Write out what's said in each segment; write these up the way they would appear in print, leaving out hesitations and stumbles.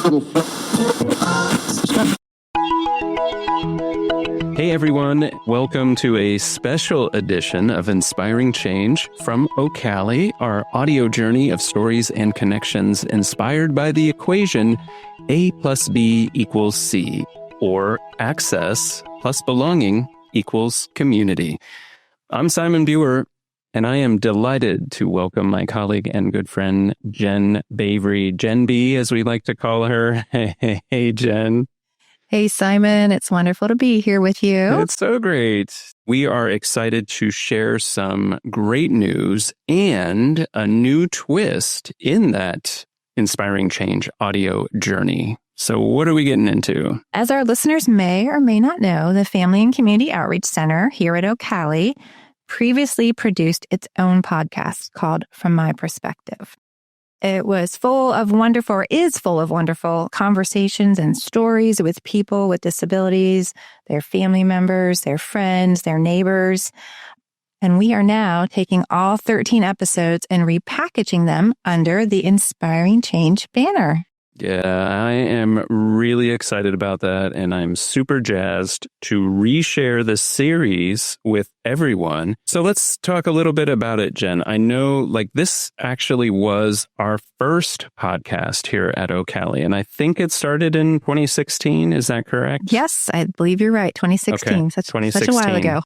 Hey everyone, welcome to a special edition of Inspiring Change from OCALI, our audio journey of stories and connections inspired by the equation A plus B equals C, or access plus belonging equals community. I'm Simon Buehrer, and I am delighted to welcome my colleague and good friend, Jen Bavry, Jen B, as we like to call her. Hey, Jen. Hey, Simon. It's wonderful to be here with you. It's so great. We are excited to share some great news and a new twist in that Inspiring Change audio journey. So what are we getting into? As our listeners may or may not know, the Family and Community Outreach Center here at OCALI previously produced its own podcast called From My Perspective. It was full of wonderful conversations and stories with people with disabilities, their family members, their friends, their neighbors. And we are now taking all 13 episodes and repackaging them under the Inspiring Change banner. Yeah, I am really excited about that, and I'm super jazzed to reshare the series with everyone. So let's talk a little bit about it, Jen. I know this actually was our first podcast here at OCALI, and I think it started in 2016. Is that correct? Yes, I believe you're right. 2016. Okay, Such a while ago.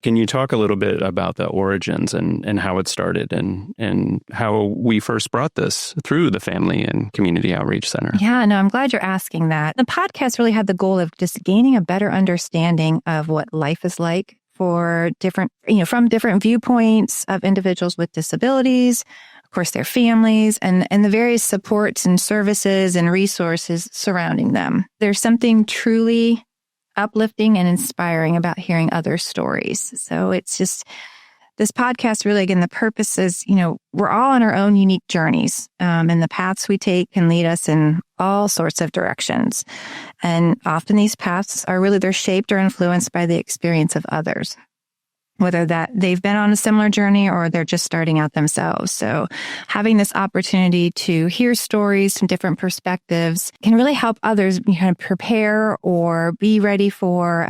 Can you talk a little bit about the origins and how it started and how we first brought this through the Family and Community Outreach Center? Yeah, no, I'm glad you're asking that. The podcast really had the goal of just gaining a better understanding of what life is like for different, from different viewpoints of individuals with disabilities, of course, their families, and the various supports and services and resources surrounding them. There's something truly uplifting and inspiring about hearing other stories. So it's just, this podcast really, again, the purpose is, we're all on our own unique journeys, and the paths we take can lead us in all sorts of directions. And often these paths they're shaped or influenced by the experience of others, whether that they've been on a similar journey or they're just starting out themselves. So having this opportunity to hear stories from different perspectives can really help others kind of prepare or be ready for,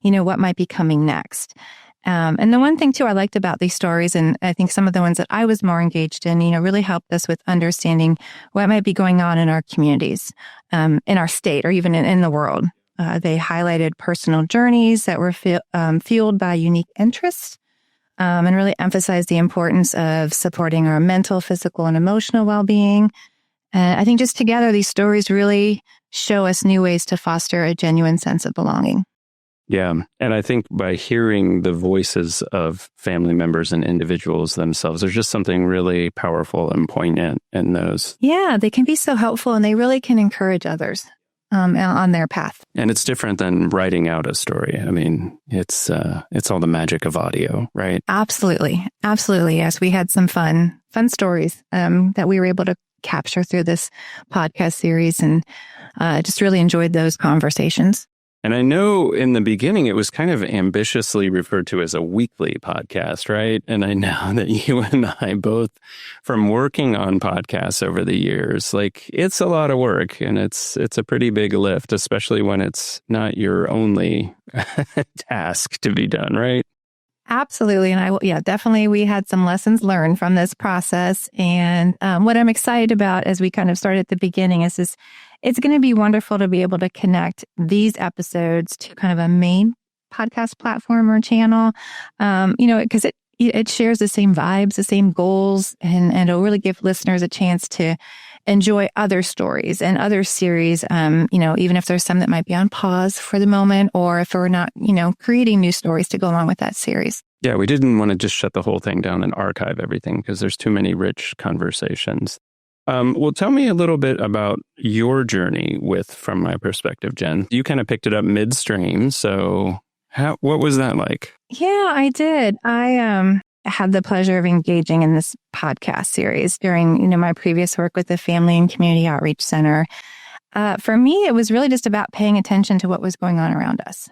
what might be coming next. And the one thing, too, I liked about these stories, and I think some of the ones that I was more engaged in, really helped us with understanding what might be going on in our communities, in our state, or even in the world. They highlighted personal journeys that were fueled by unique interests, and really emphasized the importance of supporting our mental, physical, and emotional well-being. And I think just together, these stories really show us new ways to foster a genuine sense of belonging. Yeah. And I think by hearing the voices of family members and individuals themselves, there's just something really powerful and poignant in those. Yeah, they can be so helpful, and they really can encourage others on their path. And it's different than writing out a story. I mean, it's all the magic of audio, right? Absolutely. Absolutely. Yes. We had some fun stories that we were able to capture through this podcast series, and just really enjoyed those conversations. And I know in the beginning, it was kind of ambitiously referred to as a weekly podcast, right? And I know that you and I both, from working on podcasts over the years, it's a lot of work, and it's a pretty big lift, especially when it's not your only task to be done, right? Absolutely. And definitely we had some lessons learned from this process. And what I'm excited about as we kind of started at the beginning is this. It's going to be wonderful to be able to connect these episodes to kind of a main podcast platform or channel, because it shares the same vibes, the same goals, and it'll really give listeners a chance to enjoy other stories and other series, even if there's some that might be on pause for the moment, or if we're not, creating new stories to go along with that series. Yeah, we didn't want to just shut the whole thing down and archive everything because there's too many rich conversations. Well, tell me a little bit about your journey From My Perspective, Jen. You kind of picked it up midstream. So what was that like? Yeah, I did. I had the pleasure of engaging in this podcast series during, my previous work with the Family and Community Outreach Center. For me, it was really just about paying attention to what was going on around us.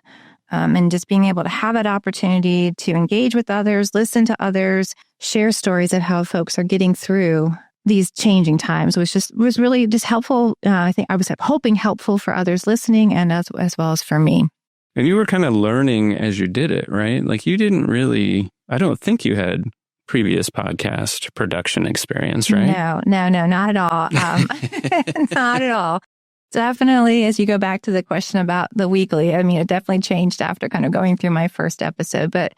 And just being able to have that opportunity to engage with others, listen to others, share stories of how folks are getting through these changing times was really just helpful. I think I was hoping helpful for others listening and as well as for me. And you were kind of learning as you did it, right? Like you didn't really, I don't think you had previous podcast production experience, right? No, not at all. Not at all. Definitely, as you go back to the question about the weekly, I mean, it definitely changed after kind of going through my first episode. But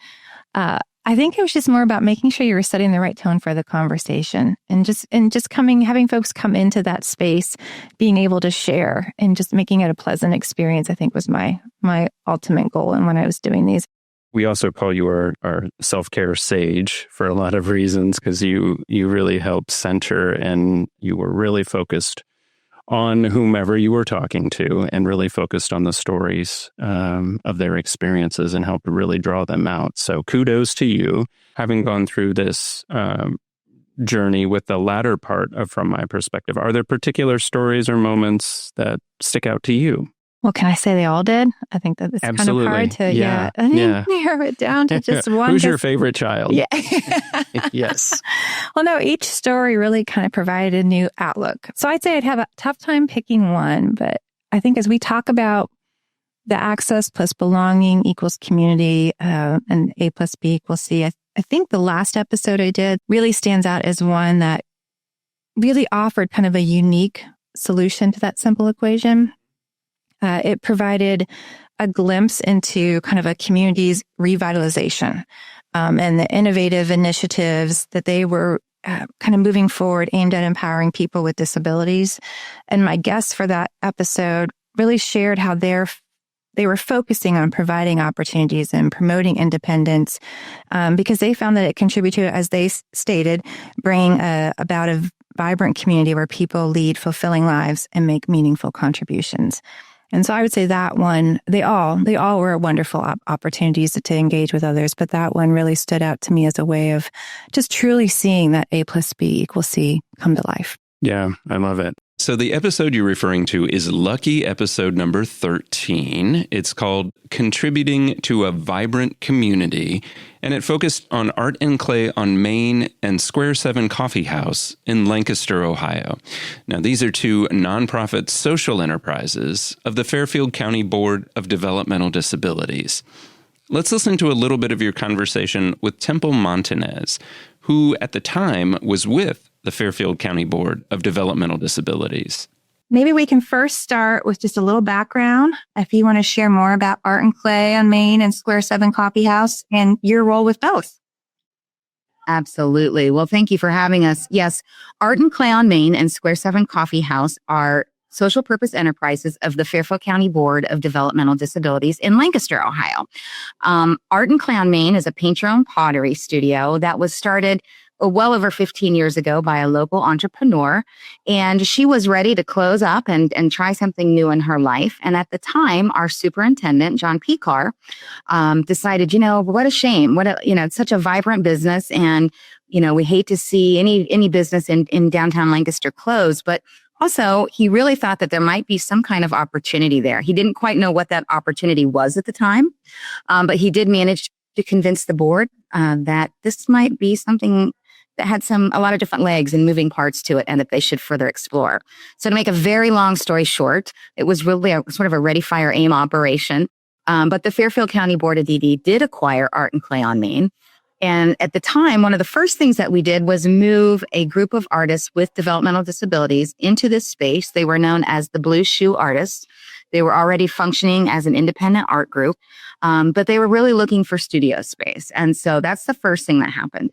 I think it was just more about making sure you were setting the right tone for the conversation and just having folks come into that space, being able to share and just making it a pleasant experience, I think was my ultimate goal. And when I was doing these. We also call you our self-care sage for a lot of reasons, because you really help center and you were really focused on whomever you were talking to and really focused on the stories of their experiences and helped really draw them out. So kudos to you, having gone through this journey with the latter part from my perspective. Are there particular stories or moments that stick out to you? Well, can I say they all did? I think that it's Absolutely. Kind of hard to narrow it down to just one. Who's your favorite child? Yeah. Yes. Well, no, each story really kind of provided a new outlook. So I'd say I'd have a tough time picking one, but I think as we talk about the access plus belonging equals community and A plus B equals C, I think the last episode I did really stands out as one that really offered kind of a unique solution to that simple equation. It provided a glimpse into kind of a community's revitalization and the innovative initiatives that they were kind of moving forward aimed at empowering people with disabilities. And my guests for that episode really shared how they were focusing on providing opportunities and promoting independence because they found that it contributed, as they stated, bring about a vibrant community where people lead fulfilling lives and make meaningful contributions. And so I would say that one, they all were wonderful opportunities to engage with others, but that one really stood out to me as a way of just truly seeing that A plus B equals C come to life. Yeah, I love it. So the episode you're referring to is lucky episode number 13. It's called Contributing to a Vibrant Community, and it focused on Art and Clay on Main and Square 7 Coffee House in Lancaster, Ohio. Now, these are two nonprofit social enterprises of the Fairfield County Board of Developmental Disabilities. Let's listen to a little bit of your conversation with Temple Montanez, who at the time was with the Fairfield County Board of Developmental Disabilities. Maybe we can first start with just a little background. If you want to share more about Art and Clay on Main and Square 7 Coffee House and your role with both. Absolutely. Well, thank you for having us. Yes, Art and Clay on Main and Square 7 Coffee House are social purpose enterprises of the Fairfield County Board of Developmental Disabilities in Lancaster, Ohio. Art and Clay on Main is a paint-your-own pottery studio that was started well over 15 years ago by a local entrepreneur. And she was ready to close up and try something new in her life. And at the time, our superintendent, John Picar, decided, what a shame. It's such a vibrant business. And, we hate to see any business in downtown Lancaster close. But also, he really thought that there might be some kind of opportunity there. He didn't quite know what that opportunity was at the time. But he did manage to convince the board that this might be something that had a lot of different legs and moving parts to it and that they should further explore. So to make a very long story short, it was really sort of a ready, fire, aim operation. But the Fairfield County Board of DD did acquire Art and Clay on Main. And at the time, one of the first things that we did was move a group of artists with developmental disabilities into this space. They were known as the Blue Shoe Artists. They were already functioning as an independent art group, but they were really looking for studio space. And so that's the first thing that happened.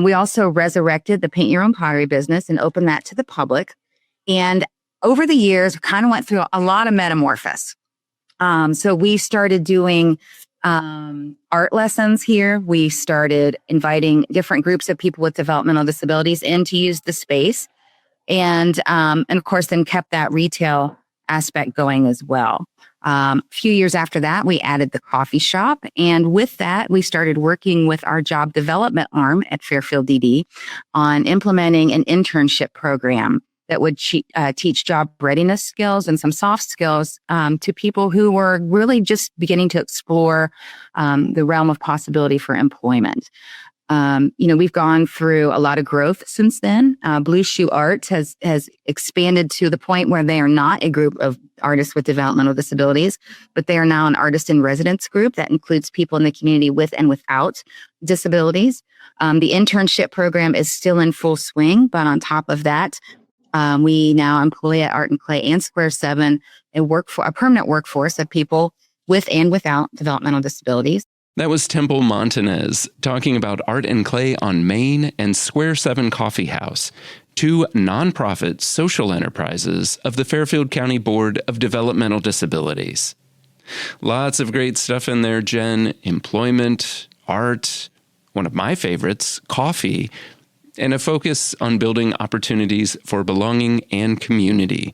We also resurrected the paint your own pottery business and opened that to the public. And over the years, we kind of went through a lot of metamorphosis. So we started doing art lessons here. We started inviting different groups of people with developmental disabilities in to use the space. And of course, then kept that retail aspect going as well. A few years after that, we added the coffee shop. And with that, we started working with our job development arm at Fairfield DD on implementing an internship program that would teach job readiness skills and some soft skills to people who were really just beginning to explore the realm of possibility for employment. We've gone through a lot of growth since then. Blue Shoe Arts has expanded to the point where they are not a group of artists with developmental disabilities, but they are now an artist in residence group that includes people in the community with and without disabilities. The internship program is still in full swing, but on top of that, we now employ at Art and Clay and Square 7 a permanent workforce of people with and without developmental disabilities. That was Temple Montanez talking about Art and Clay on Main and Square 7 Coffee House, two nonprofit social enterprises of the Fairfield County Board of Developmental Disabilities. Lots of great stuff in there, Jen. Employment, art, one of my favorites, coffee, and a focus on building opportunities for belonging and community,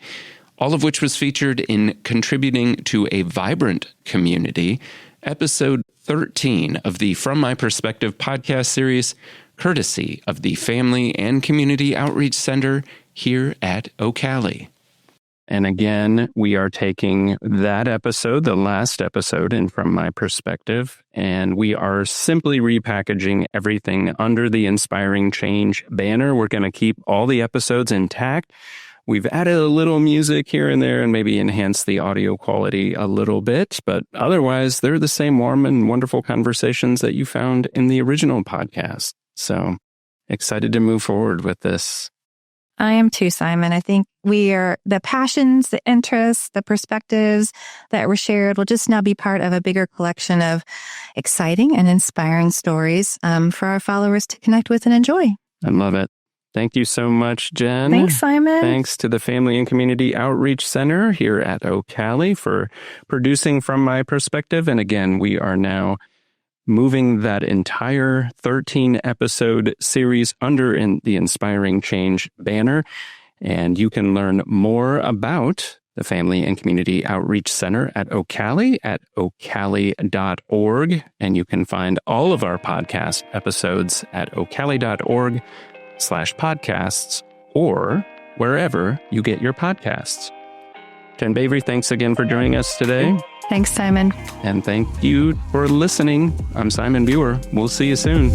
all of which was featured in Contributing to a Vibrant Community, episode 13 of the From My Perspective podcast series, courtesy of the Family and Community Outreach Center here at OCALI. And again, we are taking that episode, the last episode, in From My Perspective, and we are simply repackaging everything under the Inspiring Change banner. We're going to keep all the episodes intact. We've added a little music here and there and maybe enhanced the audio quality a little bit, but otherwise, they're the same warm and wonderful conversations that you found in the original podcast. So excited to move forward with this. I am too, Simon. I think the passions, the interests, the perspectives that were shared will just now be part of a bigger collection of exciting and inspiring stories for our followers to connect with and enjoy. I love it. Thank you so much, Jen. Thanks, Simon. Thanks to the Family and Community Outreach Center here at OCALI for producing From My Perspective. And again, we are now moving that entire 13-episode series under the Inspiring Change banner. And you can learn more about the Family and Community Outreach Center at OCALI at ocali.org. And you can find all of our podcast episodes at ocali.org/podcasts or wherever you get your podcasts. Jen Bavry, thanks again for joining us today. Thanks, Simon. And thank you for listening. I'm Simon Buehrer. We'll see you soon.